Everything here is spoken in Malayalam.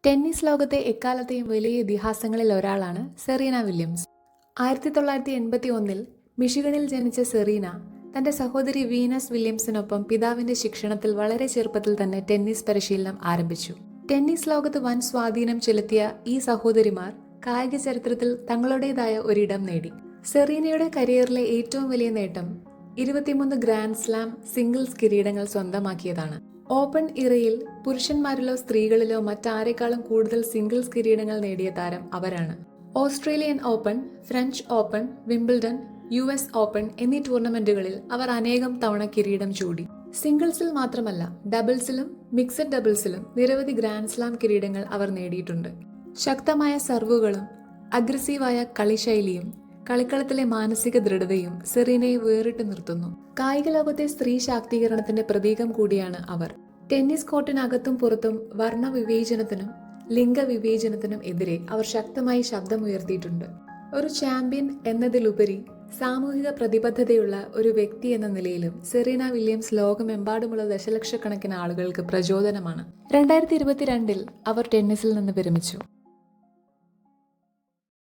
ടെന്നീസ് ലോകത്തെ എക്കാലത്തെയും വലിയ ഇതിഹാസങ്ങളിൽ ഒരാളാണ് സെറീന വില്യംസ്. 1981 മിഷിഗണിൽ ജനിച്ച സെറീന തന്റെ സഹോദരി വീനസ് വില്യംസിനൊപ്പം പിതാവിന്റെ ശിക്ഷണത്തിൽ വളരെ ചെറുപ്പത്തിൽ തന്നെ ടെന്നീസ് പരിശീലനം ആരംഭിച്ചു. ടെന്നീസ് ലോകത്ത് വൻ സ്വാധീനം ചെലുത്തിയ ഈ സഹോദരിമാർ കായിക ചരിത്രത്തിൽ തങ്ങളുടേതായ ഒരിടം നേടി. സെറീനയുടെ കരിയറിലെ ഏറ്റവും വലിയ നേട്ടം 23 ഗ്രാൻഡ് സ്ലാം സിംഗിൾസ് കിരീടങ്ങൾ സ്വന്തമാക്കിയതാണ്. ഓപ്പൺ ഇറയിൽ പുരുഷന്മാരിലോ സ്ത്രീകളിലോ മറ്റാരെക്കാളും കൂടുതൽ സിംഗിൾസ് കിരീടങ്ങൾ നേടിയ താരം അവരാണ്. Australian open, French open, Wimbledon, US open എന്നീ ടൂർണമെന്റുകളിൽ അവർ അനേകം തവണ കിരീടം ചൂടി. സിംഗിൾസിൽ മാത്രമല്ല, ഡബിൾസിലും മിക്സഡ് ഡബിൾസിലും നിരവധി ഗ്രാൻഡ് സ്ലാം കിരീടങ്ങൾ അവർ നേടിയിട്ടുണ്ട്. ശക്തമായ സർവുകളും അഗ്രസീവായ കളിശൈലിയും കളിക്കളത്തിലെ മാനസിക ദൃഢതയും സെറീനയെ വേറിട്ട് നിർത്തുന്നു. കായിക ലോകത്തെ സ്ത്രീ ശാക്തീകരണത്തിന്റെ പ്രതീകം കൂടിയാണ് അവർ. ടെന്നീസ് കോർട്ടിനകത്തും പുറത്തും വർണ്ണവിവേചനത്തിനും ലിംഗവിവേചനത്തിനും എതിരെ അവർ ശക്തമായി ശബ്ദമുയർത്തിയിട്ടുണ്ട്. ഒരു ചാമ്പ്യൻ എന്നതിലുപരി സാമൂഹിക പ്രതിബദ്ധതയുള്ള ഒരു വ്യക്തി എന്ന നിലയിലും സെറീന വില്യംസ് ലോകമെമ്പാടുമുള്ള ദശലക്ഷക്കണക്കിന് ആളുകൾക്ക് പ്രചോദനമാണ്. 2022 അവർ ടെന്നീസിൽ നിന്ന് വിരമിച്ചു.